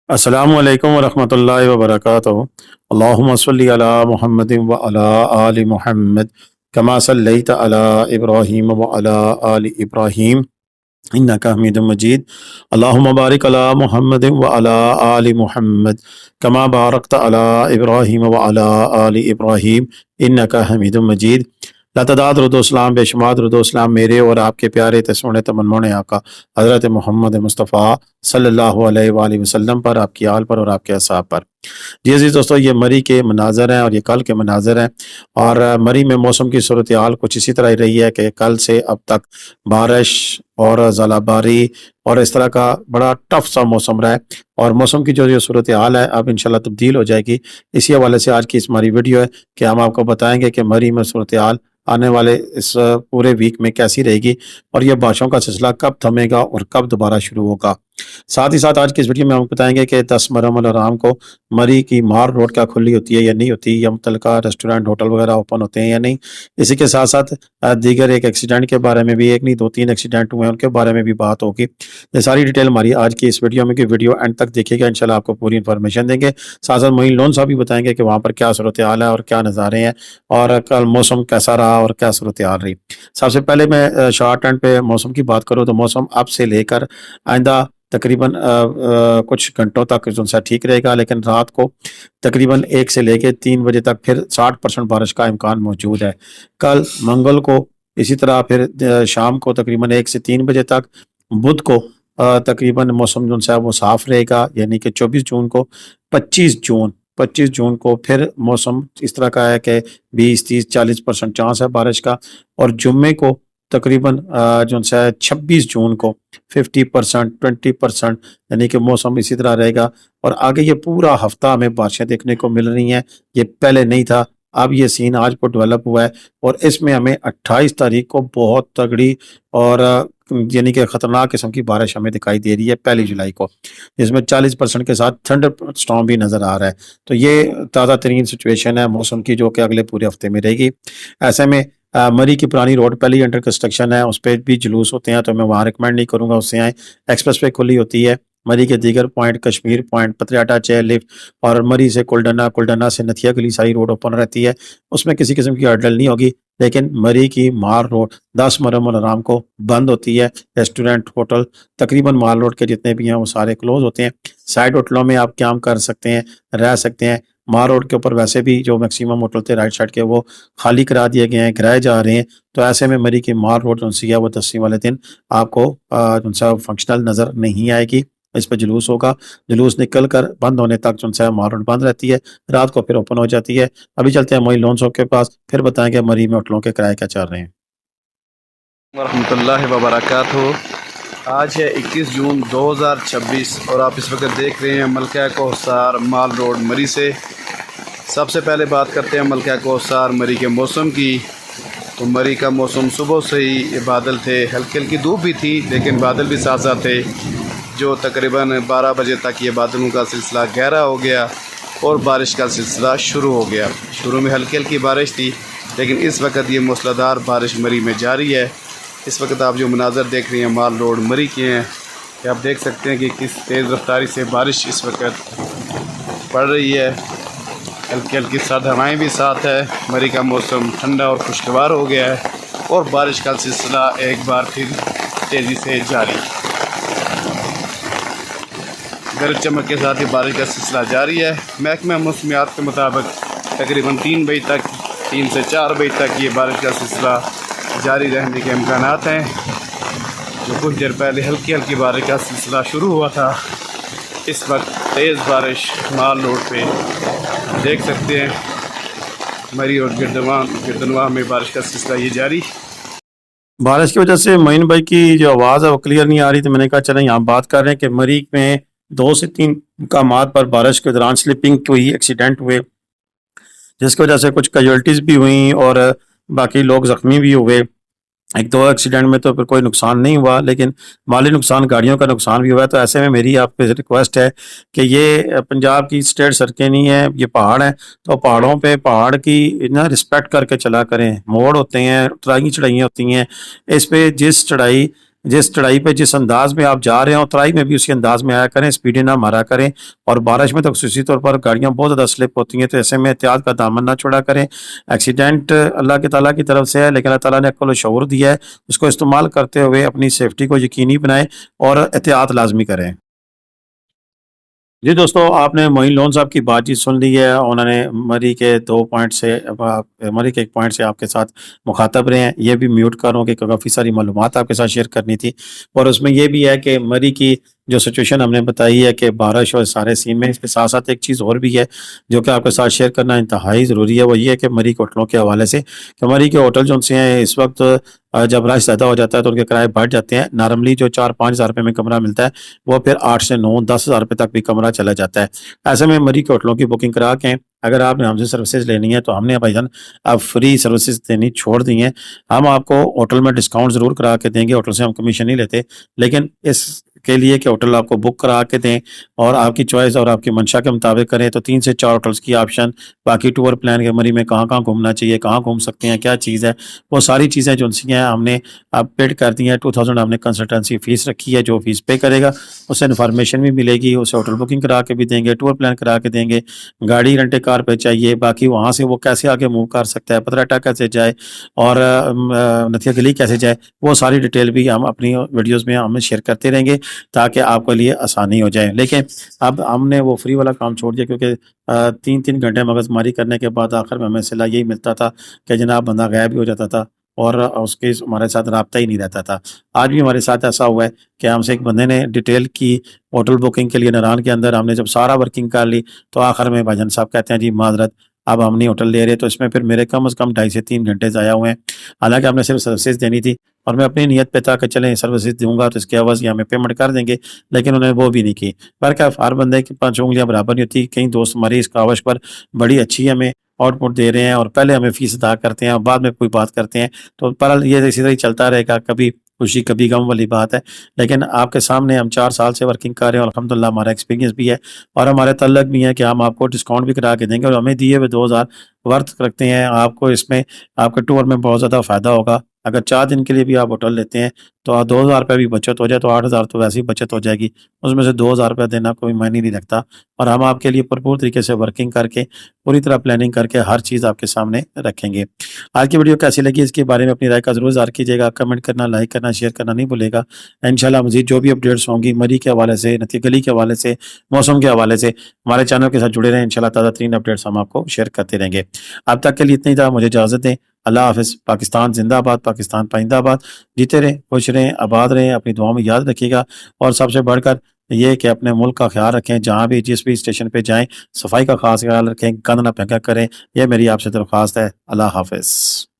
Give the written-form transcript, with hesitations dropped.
السلام علیکم ورحمۃ اللہ وبرکاتہ۔ اللہم صلی علی محمد و علی آل محمد کما صلیت علی ابراہیم و علی آل ابراہیم انک حمید مجید۔ اللہم بارک علی محمد و علی آل محمد کما بارکت علی ابراہیم و علی آل ابراہیم انک حمید مجید۔ لاتعداد درود و اسلام، بے شمار درود و اسلام میرے اور آپ کے پیارے سونے تمنون آقا حضرت محمد مصطفیٰ صلی اللہ علیہ وآلہ وسلم پر، آپ کی آل پر اور آپ کے اصحاب پر۔ جی عزیز دوستو، یہ مری کے مناظر ہیں اور یہ کل کے مناظر ہیں، اور مری میں موسم کی صورتحال کچھ اسی طرح رہی ہے کہ کل سے اب تک بارش اور ژالہ باری اور اس طرح کا بڑا ٹف سا موسم رہا ہے، اور موسم کی جو یہ صورتحال ہے اب انشاءاللہ تبدیل ہو جائے گی۔ اسی حوالے سے آج کی اس ہماری ویڈیو ہے کہ ہم آپ کو بتائیں گے کہ مری میں صورتحال آنے والے اس پورے ویک میں کیسی رہے گی، اور یہ بارشوں کا سلسلہ کب تھمے گا اور کب دوبارہ شروع ہوگا۔ ساتھ ہی ساتھ آج کی اس ویڈیو میں ہم بتائیں گے کہ 10 محرم الحرام کو مری کی مار روڈ کیا کھلی ہوتی ہے یا نہیں ہوتی، یا متعلقہ ریسٹورینٹ ہوٹل وغیرہ اوپن ہوتے ہیں یا نہیں۔ اسی کے ساتھ ساتھ دیگر ایک ایکسیڈنٹ کے بارے میں بھی، ایک نہیں 2-3 ایکسیڈنٹ ہوئے ہیں، ان کے بارے میں بھی بات ہوگی۔ یہ ساری ڈیٹیل ہماری آج کی اس ویڈیو میں، کہ ویڈیو اینڈ تک دیکھیے گا، انشاءاللہ آپ کو پوری انفارمیشن دیں گے۔ ساتھ ساتھ معین لون صاحب بھی بتائیں گے کہ وہاں پر کیا صورتحال ہے اور کیا نظارے ہیں، اور کل موسم کیسا رہا اور کیا صورتحال رہی۔ سب سے پہلے میں شارٹ اینڈ پہ موسم کی بات کروں تو موسم اب سے لے کر آئندہ تقریباً کچھ گھنٹوں تک جو سا ٹھیک رہے گا، لیکن رات کو تقریباً 1 سے لے کے 3 بجے تک پھر 60% بارش کا امکان موجود ہے۔ کل منگل کو اسی طرح پھر شام کو تقریباً 1 سے 3 بجے تک، بدھ کو تقریباً موسم جو ہے وہ صاف رہے گا، یعنی کہ 24 جون کو 25 جون کو پھر موسم اس طرح کا ہے کہ 20-30-40% چانس ہے بارش کا، اور جمعے کو تقریباً جو ہے 26 جون کو 50% 20%، یعنی کہ موسم اسی طرح رہے گا۔ اور آگے یہ پورا ہفتہ ہمیں بارشیں دیکھنے کو مل رہی ہیں، یہ پہلے نہیں تھا، اب یہ سین آج کو ڈیولپ ہوا ہے، اور اس میں ہمیں 28 تاریخ کو بہت تگڑی اور یعنی کہ خطرناک قسم کی بارش ہمیں دکھائی دے رہی ہے 1 جولائی کو، جس میں 40% کے ساتھ تھنڈر اسٹارم بھی نظر آ رہا ہے۔ تو یہ تازہ ترین سچویشن ہے موسم کی، جو کہ اگلے پورے ہفتے میں رہے گی۔ ایسے میں مری کی پرانی روڈ پہلی انڈر کنسٹرکشن ہے، اس پہ بھی جلوس ہوتے ہیں، تو میں وہاں ریکمینڈ نہیں کروں گا اس سے آئیں۔ ایکسپریس وے کھلی ہوتی ہے، مری کے دیگر point Kashmir point, Patriata, chair lift, اور مری سے کلڈنا سے نتھیا گلی ساری روڈ اوپن رہتی ہے، اس میں کسی قسم کی ہڑبڑ نہیں ہوگی۔ لیکن مری کی مار روڈ 10 محرم الحرام کو بند ہوتی ہے، ریسٹورینٹ ہوٹل تقریباً مال روڈ کے جتنے بھی ہیں وہ سارے کلوز ہوتے ہیں۔ سائڈ ہوٹلوں میں آپ قیام کر سکتے ہیں، رہ سکتے ہیں۔ مار روڈ کے اوپر ویسے بھی جو میکسیمم ہوٹل تھے رائٹ سائڈ کے، وہ خالی کرا دیے گئے ہیں، کرائے جا رہے ہیں۔ تو ایسے میں مری کی مار روڈ جو سی ہے وہ 10ویں والے دن آپ کو فنکشنل نظر نہیں آئے گی، اس پہ جلوس ہوگا۔ جلوس نکل کر بند ہونے تک جو ہے مار روڈ بند رہتی ہے، رات کو پھر اوپن ہو جاتی ہے۔ ابھی چلتے ہیں معین لون صاحب کے پاس، پھر بتائیں کہ مری میں ہوٹلوں کے کرائے کیا چل رہے ہیں۔ ورحمۃ اللہ وبرکاتہ۔ آج ہے 21 جون 2026 اور آپ اس وقت دیکھ رہے ہیں ملکہ کوثر مال روڈ مری سے۔ سب سے پہلے بات کرتے ہیں ملکہ کوثر مری کے موسم کی۔ تو مری کا موسم صبح سے ہی بادل تھے، ہلکی ہلکی دھوپ بھی تھی لیکن بادل بھی ساتھ ساتھ تھے، جو تقریباً 12 بجے تک یہ بادلوں کا سلسلہ گہرا ہو گیا اور بارش کا سلسلہ شروع ہو گیا۔ شروع میں ہلکی ہلکی بارش تھی، لیکن اس وقت یہ موسلادھار بارش مری میں جاری ہے۔ اس وقت آپ جو مناظر دیکھ رہے ہیں مال روڈ مری کے ہیں، کہ آپ دیکھ سکتے ہیں کہ کس تیز رفتاری سے بارش اس وقت پڑ رہی ہے۔ ہلکی ہلکی سرد ہوائیں بھی ساتھ ہے، مری کا موسم ٹھنڈا اور خوشگوار ہو گیا ہے، اور بارش کا سلسلہ ایک بار پھر تیزی سے جاری۔ گرج چمک کے ساتھ ہی بارش کا سلسلہ جاری ہے۔ محکمہ موسمیات کے مطابق تقریباً 3 سے 4 بجے تک یہ بارش کا سلسلہ جاری رہنے کے امکانات ہیں۔ جو کچھ دیر پہلے ہلکی ہلکی بارش کا سلسلہ شروع ہوا تھا، اس وقت تیز بارش مال روڈ پہ دیکھ سکتے ہیں۔ مری اور گردنواں میں بارش کا سلسلہ یہ جاری۔ بارش کی وجہ سے معین بھائی کی جو آواز ہے وہ کلیئر نہیں آ رہی، تو میں نے کہا چلیں یہاں بات کر رہے ہیں کہ مری میں 2 سے 3 مقامات پر بارش کے دوران سلپنگ ہوئی، ایکسیڈنٹ ہوئے، جس کی وجہ سے کچھ کیجوالٹیز بھی ہوئیں اور باقی لوگ زخمی بھی ہوئے۔ 1-2 ایکسیڈنٹ میں تو پھر کوئی نقصان نہیں ہوا، لیکن مالی نقصان، گاڑیوں کا نقصان بھی ہوا ہے۔ تو ایسے میں میری آپ پہ ریکویسٹ ہے کہ یہ پنجاب کی اسٹیٹ سڑکیں نہیں ہیں، یہ پہاڑ ہیں، تو پہاڑوں پہ پہاڑ کی نا رسپیکٹ کر کے چلا کریں۔ موڑ ہوتے ہیں، اترائی چڑھائیاں ہوتی ہیں، اس پہ جس چڑھائی جس چڑھائی پہ جس انداز میں آپ جا رہے ہیں اترائی میں بھی اسی انداز میں آیا کریں، اسپیڈیں نہ مارا کریں، اور بارش میں تو خصوصی طور پر گاڑیاں بہت زیادہ سلپ ہوتی ہیں، تو ایسے میں احتیاط کا دامن نہ چھوڑا کریں۔ ایکسیڈنٹ اللہ کے تعالیٰ کی طرف سے ہے، لیکن اللہ تعالیٰ نے عقل و شعور دیا ہے، اس کو استعمال کرتے ہوئے اپنی سیفٹی کو یقینی بنائیں اور احتیاط لازمی کریں۔ جی دوستو، آپ نے معین لون صاحب کی بات چیت سن لی ہے، انہوں نے مری کے 2 پوائنٹ سے مری کے 1 پوائنٹ سے آپ کے ساتھ مخاطب رہے ہیں۔ یہ بھی میوٹ کروں کہ کافی ساری معلومات آپ کے ساتھ شیئر کرنی تھی، اور اس میں یہ بھی ہے کہ مری کی جو سچویشن ہم نے بتائی ہے کہ بارش اور سارے سین میں، اس کے ساتھ ساتھ ایک چیز اور بھی ہے جو کہ آپ کے ساتھ شیئر کرنا انتہائی ضروری ہے، وہ یہ ہے کہ مری کے ہوٹلوں کے حوالے سے کہ مری کے ہوٹل جو سے ہیں اس وقت جب رش زیادہ ہو جاتا ہے تو ان کے کرائے بڑھ جاتے ہیں۔ نارملی جو 4-5 ہزار روپے میں کمرہ ملتا ہے وہ پھر 8 سے 9-10 ہزار روپے تک بھی کمرہ چلا جاتا ہے۔ ایسے میں مری کے ہوٹلوں کی بکنگ کرا کے اگر آپ نے ہم سے سروسز لینی ہے تو ہم نے بھائی جان اب فری سروسز دینی چھوڑ دی ہیں۔ ہم آپ کو ہوٹل میں ڈسکاؤنٹ ضرور کرا کے دیں گے، ہوٹل سے ہم کمیشن نہیں لیتے، لیکن اس کے لیے کہ ہوٹل آپ کو بک کرا کے دیں اور آپ کی چوائس اور آپ کی منشا کے مطابق کریں تو 3 سے 4 ہوٹلس کی آپشن، باقی ٹور پلان کے مری میں کہاں کہاں گھومنا چاہیے، کہاں گھوم سکتے ہیں، کیا چیز ہے، وہ ساری چیزیں جو سی ہیں ہم نے آپ پیڈ کر دی ہیں۔ 2000 ہم نے کنسلٹنسی فیس رکھی ہے، جو فیس پے کرے گا اس سے انفارمیشن بھی ملے گی، اسے ہوٹل بکنگ کرا کے بھی دیں گے، ٹور پلان کرا کے دیں گے، گاڑی رنٹے کار پہ چاہیے، باقی وہاں سے وہ کیسے آگے موو کر سکتا ہے، پتراٹا کیسے جائے اور نتھیا گلی کیسے جائے، وہ ساری ڈیٹیل بھی ہم اپنی ویڈیوز میں ہم شیئر کرتے رہیں گے تاکہ آپ کے لیے آسانی ہو جائے۔ لیکن اب ہم نے وہ فری والا کام چھوڑ دیا کیونکہ 3 گھنٹے مغز ماری کرنے کے بعد آخر میں ہمیں صلاح یہی ملتا تھا کہ جناب بندہ غائب بھی ہو جاتا تھا اور اس کے ہمارے ساتھ رابطہ ہی نہیں رہتا تھا۔ آج بھی ہمارے ساتھ ایسا ہوا ہے کہ ہم سے ایک بندے نے ڈیٹیل کی ہوٹل بکنگ کے لیے نران کے اندر، ہم نے جب سارا ورکنگ کر لی تو آخر میں بھائی جان صاحب کہتے ہیں جی معذرت اب ہم نہیں ہوٹل لے رہے، تو اس میں پھر میرے کم از کم 2.5 سے 3 گھنٹے ضائع ہوئے ہیں، حالانکہ ہم نے صرف سروسز دینی تھی اور میں اپنی نیت پہ تھا کہ چلیں سروسز دوں گا تو اس کے عوض یہ ہمیں پیمنٹ کر دیں گے، لیکن انہوں نے وہ بھی نہیں کی۔ برکہ ہر بندے کی 5 انگلیاں برابر نہیں ہوتی، کئی دوست ہماری اس کاوش پر بڑی اچھی ہمیں آؤٹ پٹ دے رہے ہیں اور پہلے ہمیں فیس ادا کرتے ہیں اور بعد میں کوئی بات کرتے ہیں، تو پر یہ اسی طرح ہی چلتا رہے گا، کبھی خوشی کبھی غم والی بات ہے۔ لیکن آپ کے سامنے ہم 4 سال سے ورکنگ کر رہے ہیں اور الحمدللہ ہمارا ایکسپیرینس بھی ہے اور ہمارے تعلق بھی ہے کہ ہم آپ کو ڈسکاؤنٹ بھی کرا کے دیں گے، اور ہمیں دیے ہوئے 2000 ورتھ رکھتے ہیں آپ کو، اس میں آپ کے ٹور میں بہت زیادہ فائدہ ہوگا۔ اگر 4 دن کے لیے بھی آپ ہوٹل لیتے ہیں تو 2000 روپے بھی بچت ہو جائے تو 8000 تو ویسے ہی بچت ہو جائے گی، اس میں سے 2000 روپے دینا کوئی معنی نہیں رکھتا، اور ہم آپ کے لیے بھرپور طریقے سے ورکنگ کر کے پوری طرح پلاننگ کر کے ہر چیز آپ کے سامنے رکھیں گے۔ آج کی ویڈیو کیسی لگی اس کے بارے میں اپنی رائے کا ضرور اظہار کیجیے گا، کمنٹ کرنا، لائک کرنا، شیئر کرنا نہیں بھولے گا۔ انشاءاللہ مزید جو بھی اپڈیٹس ہوں گی مری کے حوالے سے، نتھی گلی کے حوالے سے، موسم کے حوالے سے، ہمارے چینل کے ساتھ جڑے رہیں، انشاءاللہ تازہ ترین اپڈیٹس ہم آپ کو شیئر کرتے رہیں گے۔ اب تک کے لیے اتنا ہی تھا، مجھے اجازت دیں، اللہ حافظ۔ پاکستان زندہ باد، پاکستان پائندہ باد، جیتے رہیں، خوش رہیں، آباد رہیں، اپنی دعاؤں میں یاد رکھیے گا، اور سب سے بڑھ کر یہ کہ اپنے ملک کا خیال رکھیں، جہاں بھی جس بھی اسٹیشن پہ جائیں صفائی کا خاص خیال رکھیں، گند نہ پھینکا کریں، یہ میری آپ سے درخواست ہے۔ اللہ حافظ۔